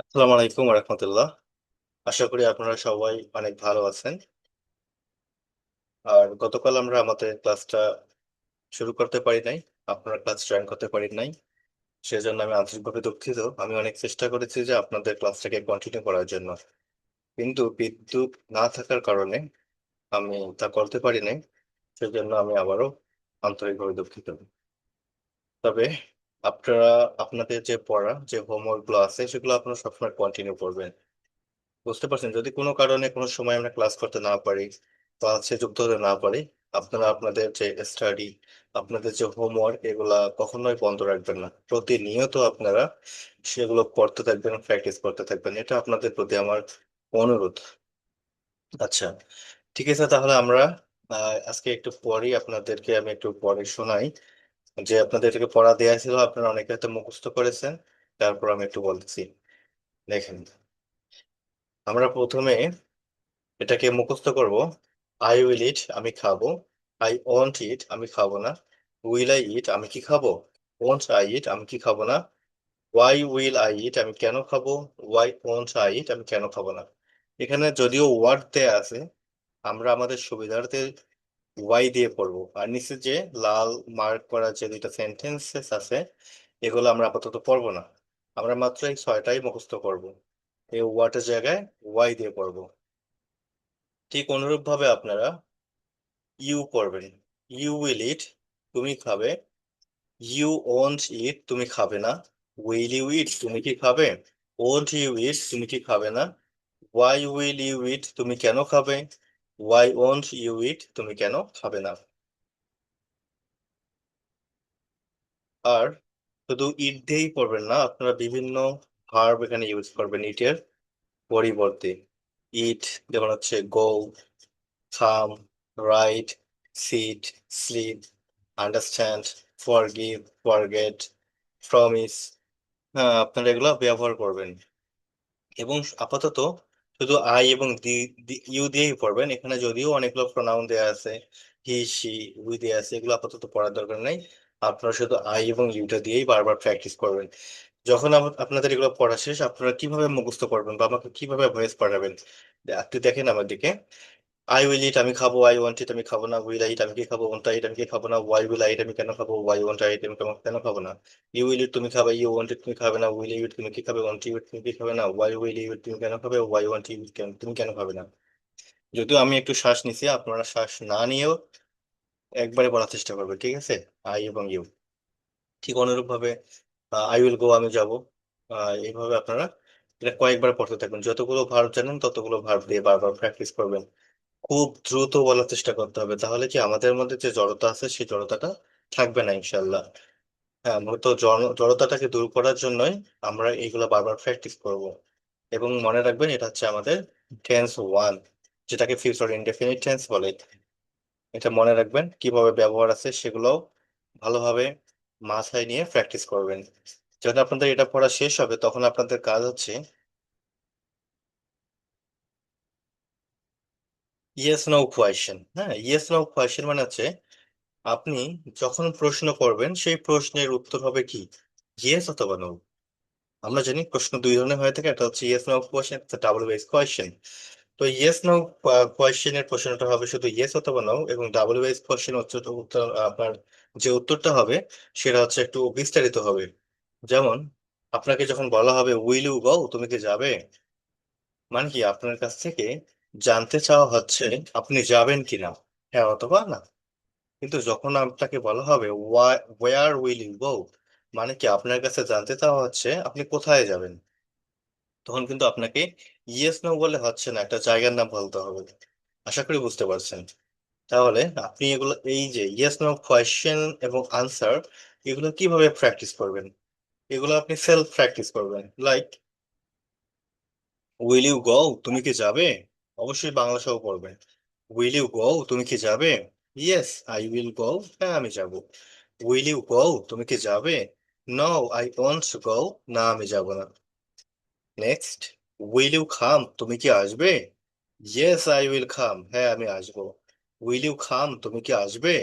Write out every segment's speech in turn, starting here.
আসসালামু আলাইকুম রহমতুল্লাহ। আশা করি আপনারা সবাই অনেক ভালো আছেন। আর গতকাল আমরা আমাদের ক্লাসটা শুরু করতে পারি নাই, আপনারা ক্লাস জয়েন করতে পারি নাই, সেজন্য আমি আন্তরিকভাবে দুঃখিত। আমি অনেক চেষ্টা করেছি যে আপনাদের ক্লাসটাকে কন্টিনিউ করার জন্য, কিন্তু বিদ্যুৎ না থাকার কারণে আমি তা করতে পারি নাই। সেজন্য আমি আবারও আন্তরিকভাবে দুঃখিত। তবে আপনারা আপনাদের যে পড়া যে হোমওয়ার্ক গুলো আছে সেগুলো আপনারা সবসময় কন্টিনিউ করবেন। বুঝতে পারছেন, যদি কোনো কারণে কোনো সময় আমরা ক্লাস করতে না পারি, ক্লাসে যুক্ত হতে না পারি, আপনারা আপনাদের যে স্টাডি, আপনাদের যে হোমওয়ার্ক, এগুলা কখনোই বন্ধ রাখবেন না। প্রতিনিয়ত আপনারা সেগুলো করতে থাকবেন, প্র্যাকটিস করতে থাকবেন। এটা আপনাদের প্রতি আমার অনুরোধ। আচ্ছা, ঠিক আছে, তাহলে আমরা আজকে একটু পরেই আপনাদেরকে আমি একটু পরে শোনাই যে আপনাদেরকে পড়া দেওয়া ছিল, আপনারা অনেকে হয়তো মুখস্থ করেছেন। তারপর আমি একটু বলতেছি। দেখেন, আমরা প্রথমে এটাকে মুখস্থ করব। আই উইল ইট, আমি খাবো। আই ওয়ান্ট ইট, আমি খাবো না। উইল আই ইট, আমি কি খাবো? ওয়ান্ট আই ইট, আমি কি খাবো না। ওয়াই উইল আই ইট, আমি কেন খাবো। ওয়াই ওয়ান্ট আই ইট, আমি কেন খাবো না। এখানে যদিও ওয়ার্ড দেয়া আছে, আমরা আমাদের সুবিধার্থে ওয়াই দিয়ে পড়বো। আর নিচে যে লাল মার্ক করা যে দুইটা সেন্টেন্সেস আছে, এগুলো আমরা আপাতত পড়বো না। আমরা মাত্র এই ছয়টাই মুখস্থ করব। এই ওয়ার্ডের জায়গায় ওয়াই দিয়ে পড়বো। ঠিক অনুরূপ ভাবে আপনারা ইউ পড়বেন। ইউ উইল ইট, তুমি খাবে। ইউ ওন্ট ইট, তুমি খাবে না। উইল ইউ ইট, তুমি কি খাবে। ওন্ট ইউ ইট, তুমি কি খাবে না। ওয়াই উইল ইউ ইট, তুমি কেন খাবে। ওয়াই ওন্ট ইউ ইট, তুমি কেন খাবে না। আর শুধু ইট দিয়েই পড়বেন না, আপনারা বিভিন্ন ভার্ব এখানে ইউজ করবেন ইটের পরিবর্তে। ইট যেমন হচ্ছে go, come, write, sit, sleep, understand, forgive, forget, promise. হ্যাঁ, আপনারা এগুলো ব্যবহার করবেন। এবং আপাতত শুধু আই এবং ইউ দিয়েই পড়বেন। এখানে যদিও অনেকগুলো প্রোনাউন দেওয়া আছে, হি, সি, উই দেওয়া আছে, এগুলো আপাতত পড়ার দরকার নেই। আপনারা শুধু আই এবং ইউটা দিয়েই বারবার প্র্যাকটিস করবেন। যখন আপনাদের এগুলো পড়া শেষ, আপনারা কিভাবে মুখস্থ করবেন বা আমাকে কিভাবে ভয়েস পড়াবেন, আপনি দেখেন আমার দিকে। আই উইল ইট, আমি খাবো। আই ওয়ান্ট ইট, আমি খাবো না। উইল আই ইট, আমি কি খাবো। ওয়ান্ট আই ইট, আমি কি খাবো না। ওয়াই উইল আই ইট, আমি কেন খাবো। ওয়াই ওয়ান্ট আই ইট, আমি কেন খাবো না। ইউ উইল ইট, তুমি খাবে। ইউ ওয়ান্ট ইট, তুমি খাবে না। উইল ইউ ইট, তুমি কি খাবে। ওয়ান্ট ইউ ইট, তুমি কি খাবে না। ওয়াই উইল ইউ ইট, তুমি কেন খাবে। ওয়াই ওয়ান্ট ইউ ইট, তুমি কেন খাবে না। যদিও আমি একটু শ্বাস নিছি, আপনারা শ্বাস না নিয়েও একবারে বলার চেষ্টা করবেন, ঠিক আছে। আই এবং ইউ। ঠিক অনুরূপ ভাবে আই উইল গো, আমি যাব। এইভাবে আপনারা এটা কয়েকবার পড়তে থাকবেন। যতগুলো ভার্ব জানেন ততগুলো ভার্ব দিয়ে বারবার প্র্যাকটিস করবেন। খুব দ্রুত বলার চেষ্টা করতে হবে, তাহলে কি আমাদের মধ্যে যে জড়তা আছে সেই জড়তাটা থাকবে না, ইনশাল্লাহ। হ্যাঁ, মূলত জড়তাটাকে দূর করার জন্যই আমরা এইগুলো বারবার প্র্যাকটিস করব। এবং মনে রাখবেন, এটা হচ্ছে আমাদের টেন্স ওয়ান, যেটাকে ফিউচার ইনডেফিনিট টেন্স বলে। এটা মনে রাখবেন, কিভাবে ব্যবহার আছে সেগুলো ভালোভাবে মাথায় নিয়ে প্র্যাকটিস করবেন। যখন আপনাদের এটা পড়া শেষ হবে, তখন আপনাদের কাজ হচ্ছে ইয়েস নো কোয়েশ্চেন। হ্যাঁ, ইয়েস নো কোয়েশ্চেন মানে হচ্ছে আপনি যখন প্রশ্ন করবেন সেই প্রশ্নের উত্তর হবে কি, ইয়েস অথবা নো। আমরা জানি প্রশ্ন দুই ধরনের হয়ে থাকে, একটা হচ্ছে ইয়েস নো কোয়েশ্চেন, একটা ডাবল ওয়েস কোয়েশ্চেন। তো ইয়েস নো কোয়েশ্চেনের প্রশ্নটা হবে শুধু ইয়েস অথবা নো, এবং ডাবল ওয়েস কোয়েশ্চেন উত্তর উত্তর আপনার যে উত্তরটা হবে সেটা হচ্ছে একটু বিস্তারিত হবে। যেমন আপনাকে যখন বলা হবে উইল ইউ গো, তুমি কি যাবে, মানে কি আপনার কাছ থেকে জানতে চাওয়া হচ্ছে আপনি যাবেন কিনা, হ্যাঁ অথবা না। কিন্তু যখন আপনাকে বলা হবে ওয়ার উইল ইউ গো, মানে কি আপনার কাছে জানতে চাওয়া হচ্ছে আপনি কোথায় যাবেন, তখন কিন্তু আপনাকে ইয়েস নো বলে হচ্ছে না, একটা জায়গার নাম বলতে হবে। আশা করি বুঝতে পারছেন। তাহলে আপনি এগুলো, এই যে ইয়েস নো কোয়েশ্চেন এবং আনসার, এগুলো কিভাবে প্র্যাকটিস করবেন। এগুলো আপনি সেলফ প্র্যাকটিস করবেন। লাইক উইল ইউ গো, তুমি কি যাবে। অবশ্যই বাংলা সহ পড়বেন। উইল ইউ গো, তুমি কি যাবে। ইয়েস আই উইল গো, হ্যাঁ আমি যাব। উইল ইউ গো, তুমি কি যাবে। নো আই ওয়ন্ট গো, না আমি যাব না। নেক্সট, উইল ইউ কাম, তুমি কি আসবে। ইয়েস আই উইল কাম, হ্যাঁ আমি আসবো। উইল ইউ কাম, তুমি কি আসবে।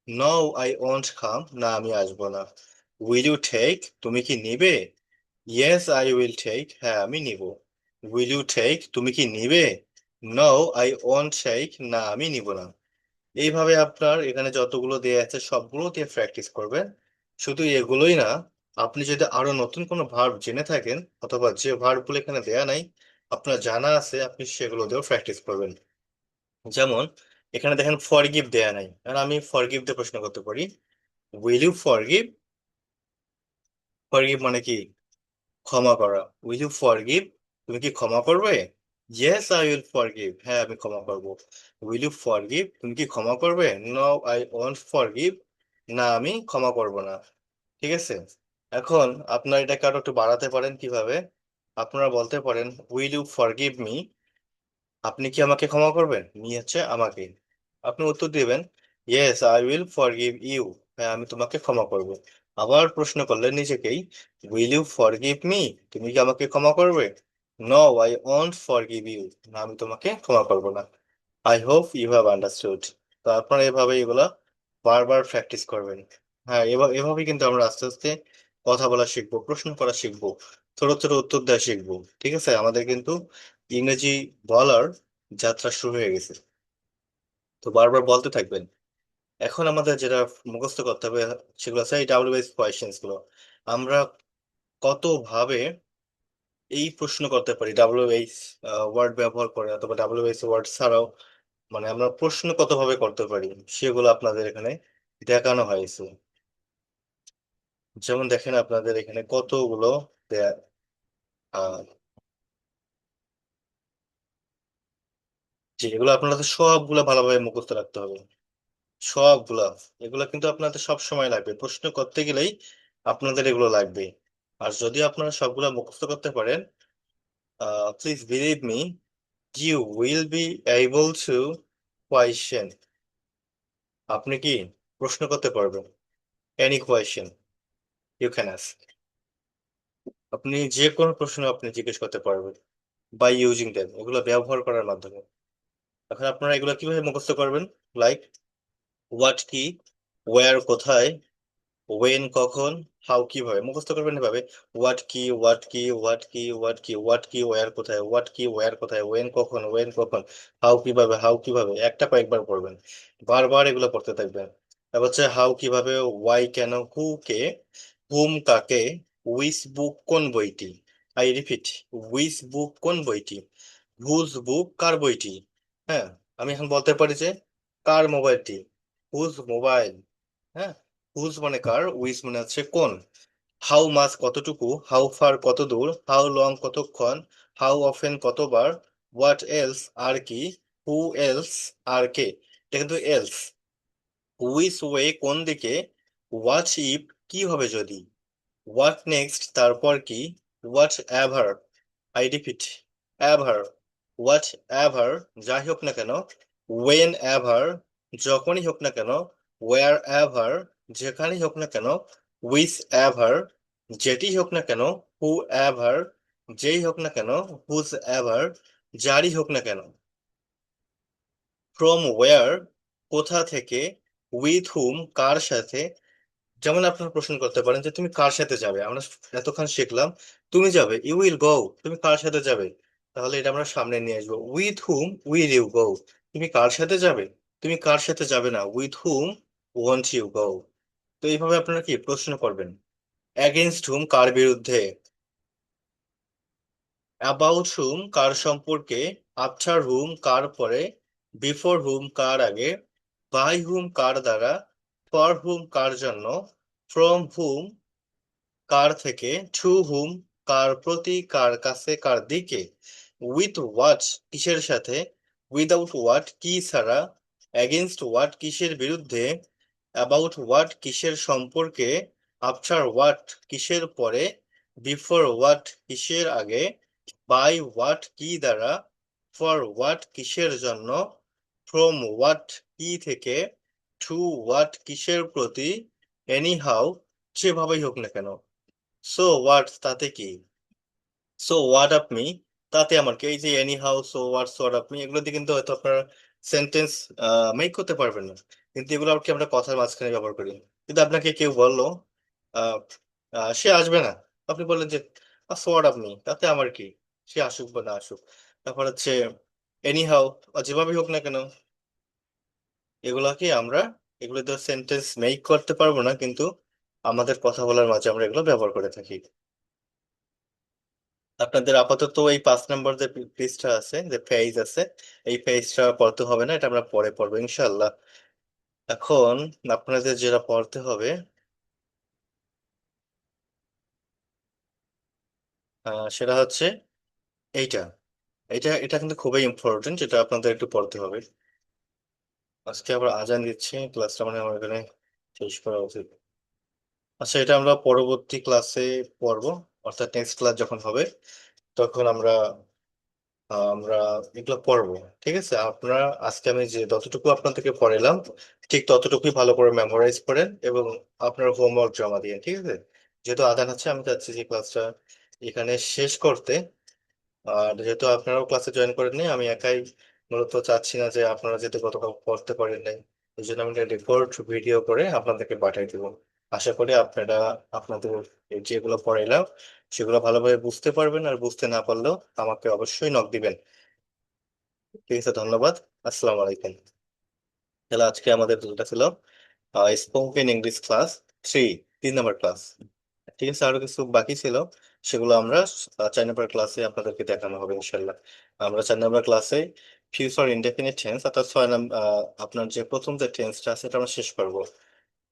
নো আই ওয়ন্ট কাম, না আমি আসবো না। উইল ইউ টেক, তুমি কি নিবে। ইয়েস আই উইল টেক, হ্যাঁ আমি নিব। উইল ইউ টেক, তুমি কি নিবে? নো আই ওয়ন্ট টেক, না আমি নিব না। এইভাবে আপনার এখানে যতগুলো দেয়া আছে সবগুলো দিয়ে প্র্যাকটিস করবেন। শুধু এগুলোই না, আপনি যদি আরো নতুন কোনো ভার্ব জেনে থাকেন, অথবা যে ভার্বগুলো এখানে দেয়া নাই আপনার জানা আছে, আপনি সেগুলো দিয়েও প্র্যাকটিস করবেন। যেমন এখানে দেখেন ফরগিভ দেয়া নাই, আর আমি ফরগিভ দিয়ে প্রশ্ন করতে পারি, উইল ইউ ফরগিভ? ফরগিভ মানে কি? ক্ষমা করা। উইল ইউ ফরগিভ, তুমি কি ক্ষমা করবে? ইয়েস আই উইল ফরগিভ, হ্যাঁ আমি ক্ষমা করব। উইল ইউ ফরগিভ, তুমি কি ক্ষমা করবে? নো আই ওয়ন্ট ফরগিভ, না আমি ক্ষমা করব না। ঠিক আছে। এখন আপনার এটাকে আরো একটু বাড়াতে পারেন কিভাবে? আপনারা বলতে পারেন, উইল ইউ ফরগিভ মি, আপনি কি আমাকে ক্ষমা করবেন? মি হচ্ছে আমাকে। আপনি উত্তর দিবেন, yes I will forgive you, হ্যাঁ আমি তোমাকে ক্ষমা করব। আবার প্রশ্ন করলেন নিজেকেই, উইল ইউ ফরগিভ মি, তুমি কি আমাকে ক্ষমা করবে? No I won't forgive you, না আমি তোমাকে ক্ষমা করব না। I hope you have understood. তো আপনারা এভাবে এগুলা বারবার প্র্যাকটিস করবেন। হ্যাঁ, এভাবেই কিন্তু আমরা আস্তে আস্তে কথা বলা শিখবো, প্রশ্ন করা শিখবো, ছোট ছোট উত্তর দেওয়া শিখবো। ঠিক আছে, আমাদের কিন্তু ইংরেজি বলার যাত্রা শুরু হয়ে গেছে। তো বারবার বলতে থাকবেন। এখন আমাদের যেটা মুখস্থ করতে হবে সেগুলো আছে এই ডাব্লিউএইচ কোয়েশ্চেন্স গুলো। আমরা কত ভাবে এই প্রশ্ন করতে পারি ডাব্লিউএইচ ওয়ার্ড ব্যবহার করে, অথবা ডাব্লিউএইচ ওয়ার্ড ছাড়াও, মানে আমরা প্রশ্ন কত ভাবে করতে পারি সেগুলো আপনাদের এখানে দেখানো হয়েছে। যেমন দেখেন আপনাদের এখানে কতগুলো দেয়া, আহ, যেগুলো আপনাদের সবগুলো ভালোভাবে মুখস্থ রাখতে হবে। সবগুলা, এগুলা কিন্তু আপনাদের সব সময় লাগবে, প্রশ্ন করতে গেলেই আপনাদের এগুলো লাগবে। আর যদি আপনারা সবগুলা মুখস্থ করতে পারেন, please believe me, you will be able to question, আপনি কি প্রশ্ন করতে পারবেন? Any question you can ask, আপনি যে কোনো প্রশ্ন আপনি জিজ্ঞেস করতে পারবেন বাই ইউজিং দেম, এগুলো ব্যবহার করার মাধ্যমে। এখন আপনারা এগুলো কিভাবে মুখস্থ করবেন? লাইক, হোয়াট কি, ওয়্যার কোথায়, ওয়েন কখন, হাউ কিভাবে মুখস্থ করবেন এভাবে, হোয়াট কি, হোয়াট কি, হোয়াট কি, হোয়াট কি, হোয়াট কি ওয়্যার কোথায়, হোয়াট কি ওয়্যার কোথায়, ওয়েন কখন, ওয়েন কখন, হাউ কিভাবে, হাউ কিভাবে, একটা কয়েকবার পড়বেন, বারবার এগুলো পড়তে থাকবেন। তারপর হচ্ছে হাউ কিভাবে, ওয়াই কেন, হু কে, হুম কাকে, উইস বুক কোন বইটি, আই রিপিট, উইস বুক কোন বইটি, হুজ বুক কার বইটি। হ্যাঁ, আমি এখন বলতে পারি যে কার মোবাইলটি, হুজ মোবাইল। হ্যাঁ, হুজ মানে কার, উইজ মানে হচ্ছে কোন। হাউ মাস কতটুকু, হাউ ফার কত দূর, হাউ লং কতক্ষণ, হাউ অফেন কতবার, হোয়াট এলস আর কি, হু এলস আর কে, এটা কিন্তু এলস। হুইচ ওয়ে কোন দিকে, হোয়াট ইফ কি হবে যদি, হোয়াট নেক্সট তারপর কি, what ever, I repeat, ever, what ever যাই হোক না কেন, ওয়েন এভার যখনই হোক না কেন, ওয়ার এভার যেখানেই হোক না কেন, উইথ এভার যেটি হোক না কেন, হু এভার যেই হোক না কেন, হুজ এভার যারই হোক না কেন, ফ্রম ওয়ার কোথা থেকে, উইথ হুম কার সাথে। যেমন আপনারা প্রশ্ন করতে পারেন যে তুমি কার সাথে যাবে, আমরা এতক্ষণ শিখলাম তুমি যাবে, ইউ উইল গো, তুমি কার সাথে যাবে। তাহলে এটা আমরা সামনে নিয়ে আসবো, with whom will you go, তুমি কার সাথে যাবে, তুমি কার সাথে যাবে না, with whom won't you go. তো এইভাবে আপনারা কি প্রশ্ন করবেন। অ্যাগেনস্ট হুম কার বিরুদ্ধে, অ্যাবাউট হুম কার সম্পর্কে, আফটার হুম কার পরে, বিফোর হুম কার আগে, বাই হুম কার দ্বারা, ফর হুম কার জন্য, ফ্রম হুম কার থেকে, টু হুম কার প্রতি, কার কাছে, কার দিকে, উইথ হোয়াট কিসের সাথে, উইদাউট হোয়াট কি ছাড়া, অ্যাগেনস্ট হোয়াট কিসের বিরুদ্ধে, অ্যাবাউট হোয়াট কিসের সম্পর্কে, আফটার হোয়াট কিসের পরে, বিফোর হোয়াট কিসের আগে, বাই হোয়াট কি দ্বারা, ফর হোয়াট কিসের জন্য, ফ্রম হোয়াট কি থেকে, টু হোয়াট কিসের প্রতি, এনি হাউ যেভাবেই হোক না কেন। সো হোয়াট তাতে কি, সো হোয়াট আপনি তাতে আমার কি, এই যে any how, so what, so what আপনি, এগুলো দিয়ে কিন্তু হয়তো আপনারা সেন্টেন্স মেক করতে পারবেন না। কিন্তু এগুলো আর কি আমরা কথার মাঝখানে ব্যবহার করি। কিন্তু আপনাকে কেউ বললো আহ, সে আসবে না, আপনি বললেন যে সোয়াট আপনি, তাতে আমার কি, সে আসুক বা না আসুক। তারপর হচ্ছে এনি হাউ, যেভাবে হোক না কেন, এগুলা কি আমরা, এগুলো তো সেন্টেন্স মেক করতে পারবো না, কিন্তু আমাদের কথা বলার মাঝে আমরা এগুলো ব্যবহার করে থাকি। আপনাদের আপাতত এই 5 নম্বর যে পৃষ্ঠা আছে, যে পেজ আছে, এই পেজটা পড়তে হবে না, এটা আমরা পরে পড়বো ইনশাল্লাহ। এখন আপনাদের যেটা পড়তে হবে, সেটা হচ্ছে এইটা। এটা কিন্তু খুবই ইম্পর্টেন্ট, যেটা আপনাদের একটু পড়তে হবে। আজকে আবার আজান দিচ্ছে, ক্লাসটা মানে আমার এখানে শেষ করা উচিত। আচ্ছা, এটা আমরা পরবর্তী ক্লাসে পড়বো, অর্থাৎ নেক্সট ক্লাস যখন হবে তখন আমরা এগুলো পড়বো। ঠিক আছে, আপনারা আজকে আমি যে যতটুকু আপনাদেরকে পড়ালাম ঠিক ততটুকুই ভালো করে মেমোরাইজ করেন এবং আপনার হোমওয়ার্ক জমা দিন, ঠিক আছে? যেহেতু আদান হচ্ছে, আমি চাচ্ছি যে ক্লাসটা এখানে শেষ করতে। আর যেহেতু আপনারাও ক্লাসে জয়েন করেননি, আমি একাই মূলত চাচ্ছি না যে আপনারা যেহেতু গতকাল পড়তে পারেন নাই, এই জন্য আমি রেকর্ড ভিডিও করে আপনাদেরকে পাঠিয়ে দেবো। আশা করি আপনারা আপনাদের এই যেগুলো পড়াইলাম সেগুলো ভালোভাবে বুঝতে পারবেন, আর বুঝতে না পারলেও আমাকে অবশ্যই নক দিবেন। ঠিক আছে, ধন্যবাদ। আসসালামু আলাইকুম। তাহলে আজকে আমাদের যেটা ছিল স্পোকেন ইংলিশ ক্লাস 3, 3 নম্বর ক্লাস। ঠিক আছে, আরো কিছু বাকি ছিল, সেগুলো আমরা 4 নম্বর ক্লাসে আপনাদেরকে দেখানো হবে ইনশাল্লাহ। আমরা 4 নম্বর ক্লাসে ফিউচার ইনডেফিনিট টেন্স, অর্থাৎ 6 নম্বর আপনার যে প্রথম যে টেন্সটা আছে সেটা আমরা শেষ করবো,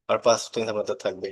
আর 5 টেন্স আমাদের থাকবে।